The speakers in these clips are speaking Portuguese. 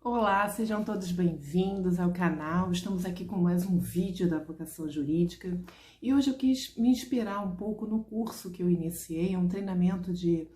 Olá, sejam todos bem-vindos ao canal. Estamos aqui com mais um vídeo da Avocação Jurídica e hoje eu quis me inspirar um pouco no curso que eu iniciei, um treinamento de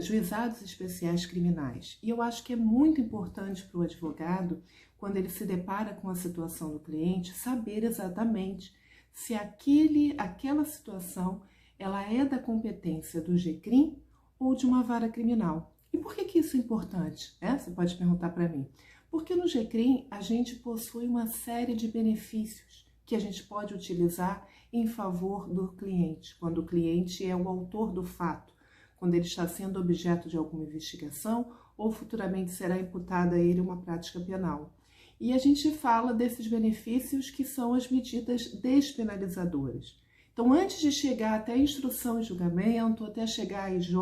juizados especiais criminais. E eu acho que é muito importante para o advogado, quando ele se depara com a situação do cliente, saber exatamente se aquela situação ela é da competência do GCRIM ou de uma vara criminal. E por que isso é importante? Você pode perguntar para mim. Porque no GCRIM a gente possui uma série de benefícios que a gente pode utilizar em favor do cliente, quando o cliente é o autor do fato, quando ele está sendo objeto de alguma investigação ou futuramente será imputada a ele uma prática penal. E a gente fala desses benefícios que são as medidas despenalizadoras. Então, antes de chegar até a instrução e julgamento, até chegar à IJ,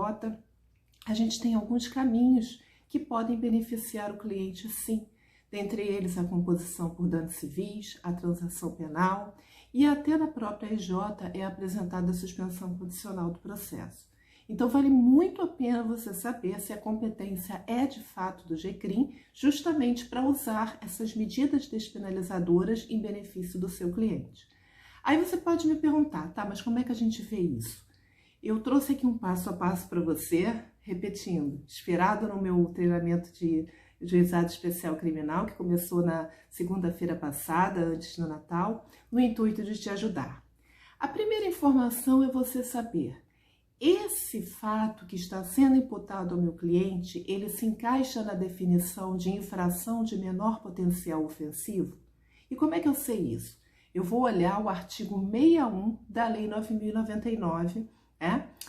a gente tem alguns caminhos que podem beneficiar o cliente, sim. Dentre eles, a composição por danos civis, a transação penal e até na própria IJ é apresentada a suspensão condicional do processo. Então, vale muito a pena você saber se a competência é de fato do GCRIM, justamente para usar essas medidas despenalizadoras em benefício do seu cliente. Aí você pode me perguntar, tá, mas como é que a gente vê isso? Eu trouxe aqui um passo a passo para você, repetindo, inspirado no meu treinamento de juizado especial criminal, que começou na segunda-feira passada, antes do Natal, no intuito de te ajudar. A primeira informação é você saber, esse fato que está sendo imputado ao meu cliente, ele se encaixa na definição de infração de menor potencial ofensivo? E como é que eu sei isso? Eu vou olhar o artigo 61 da Lei 9.099,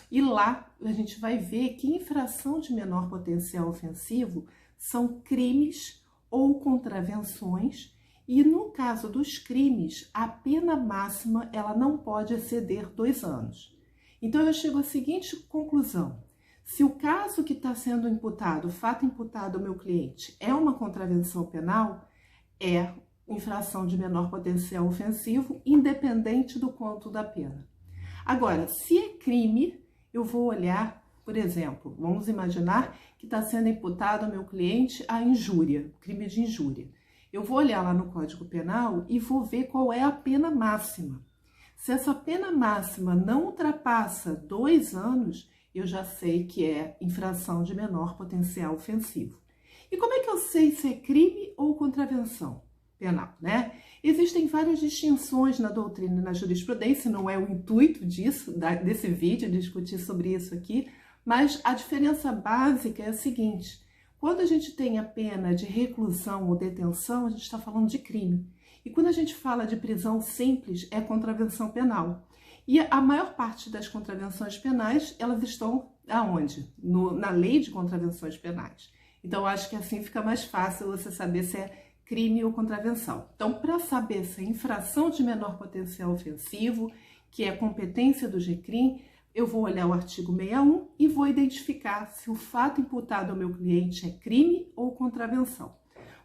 e lá a gente vai ver que infração de menor potencial ofensivo são crimes ou contravenções e no caso dos crimes, a pena máxima ela não pode exceder 2 anos. Então eu chego à seguinte conclusão, se o caso que está sendo imputado, o fato imputado ao meu cliente é uma contravenção penal, é infração de menor potencial ofensivo, independente do quanto da pena. Agora, se é crime, eu vou olhar, por exemplo, vamos imaginar que está sendo imputado ao meu cliente a injúria, crime de injúria. Eu vou olhar lá no Código Penal e vou ver qual é a pena máxima. Se essa pena máxima não ultrapassa 2 anos, eu já sei que é infração de menor potencial ofensivo. E como é que eu sei se é crime ou contravenção penal, né? Existem várias distinções na doutrina e na jurisprudência, não é o intuito desse vídeo, discutir sobre isso aqui, mas a diferença básica é a seguinte, quando a gente tem a pena de reclusão ou detenção, a gente está falando de crime. E quando a gente fala de prisão simples, é contravenção penal. E a maior parte das contravenções penais, elas estão aonde? Na lei de contravenções penais. Então, eu acho que assim fica mais fácil você saber se é crime ou contravenção. Então, para saber se é infração de menor potencial ofensivo, que é competência do GCRIM, eu vou olhar o artigo 61 e vou identificar se o fato imputado ao meu cliente é crime ou contravenção.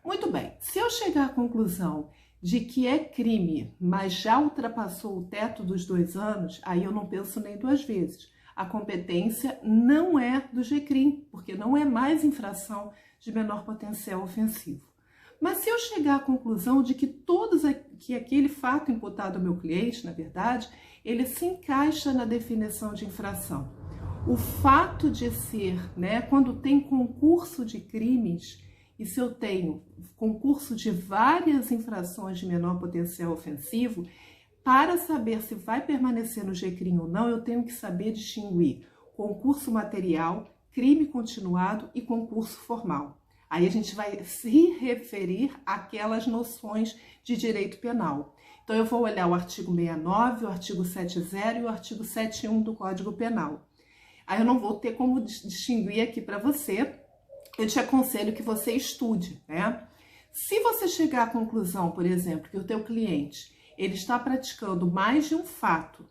Muito bem, se eu chegar à conclusão de que é crime, mas já ultrapassou o teto dos 2 anos, aí eu não penso nem 2 vezes. A competência não é do GCRIM, porque não é mais infração de menor potencial ofensivo. Mas se eu chegar à conclusão de que aquele fato imputado ao meu cliente, na verdade, ele se encaixa na definição de infração. O fato de ser, quando tem concurso de crimes, e se eu tenho concurso de várias infrações de menor potencial ofensivo, para saber se vai permanecer no GCRIM ou não, eu tenho que saber distinguir concurso material, crime continuado e concurso formal. Aí a gente vai se referir àquelas noções de direito penal. Então, eu vou olhar o artigo 69, o artigo 70 e o artigo 71 do Código Penal. Aí eu não vou ter como distinguir aqui para você, eu te aconselho que você estude, Se você chegar à conclusão, por exemplo, que o teu cliente ele está praticando mais de um fato,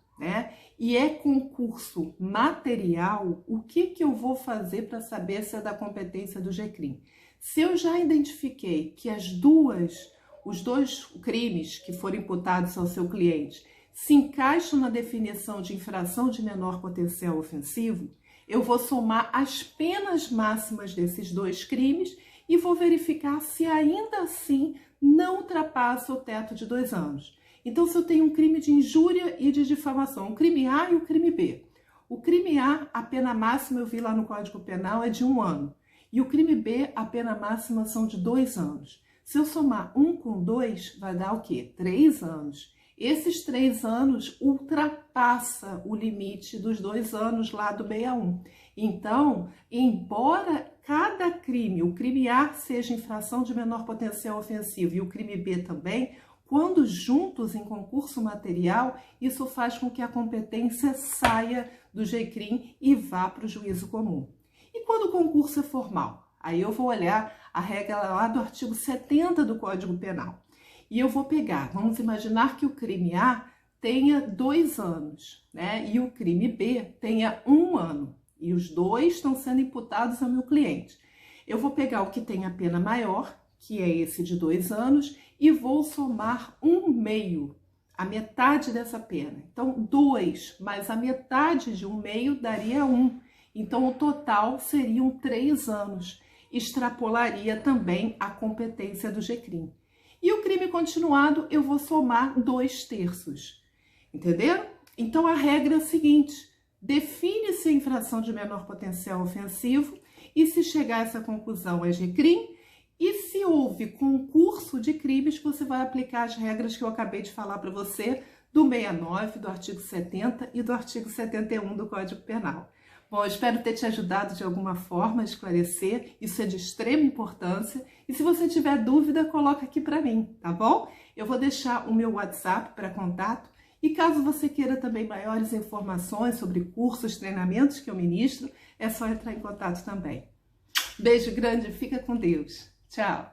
e é concurso material, o que eu vou fazer para saber se é da competência do GCRIM? Se eu já identifiquei que os dois crimes que foram imputados ao seu cliente se encaixam na definição de infração de menor potencial ofensivo, eu vou somar as penas máximas desses 2 crimes e vou verificar se ainda assim não ultrapassa o teto de 2 anos. Então, se eu tenho um crime de injúria e de difamação, o crime A e o crime B. O crime A pena máxima, eu vi lá no Código Penal, é de 1 ano. E o crime B, a pena máxima são de 2 anos. Se eu somar 1 com 2, vai dar o quê? 3 anos. Esses 3 anos ultrapassa o limite dos 2 anos lá do 61. Então, embora cada crime, o crime A seja infração de menor potencial ofensivo e o crime B também, quando juntos em concurso material, isso faz com que a competência saia do GCRIM e vá para o juízo comum. E quando o concurso é formal? Aí eu vou olhar a regra lá do artigo 70 do Código Penal. E eu vou pegar, vamos imaginar que o crime A tenha 2 anos, né? E o crime B tenha 1 ano. E os dois estão sendo imputados ao meu cliente. Eu vou pegar o que tem a pena maior, que é esse de 2 anos, e vou somar 1/2, a metade dessa pena. Então, 2 mais a metade de 1/2 daria 1. Então, o total seriam 3 anos. Extrapolaria também a competência do GCRIM. E o crime continuado, eu vou somar 2/3. Entenderam? Então, a regra é a seguinte: define-se a infração de menor potencial ofensivo e, se chegar a essa conclusão, é GCRIM. E se houve concurso de crimes, você vai aplicar as regras que eu acabei de falar para você, do 69, do artigo 70 e do artigo 71 do Código Penal. Bom, eu espero ter te ajudado de alguma forma a esclarecer, isso é de extrema importância. E se você tiver dúvida, coloca aqui para mim, tá bom? Eu vou deixar o meu WhatsApp para contato. E caso você queira também maiores informações sobre cursos, treinamentos que eu ministro, é só entrar em contato também. Beijo grande, fica com Deus. Tchau!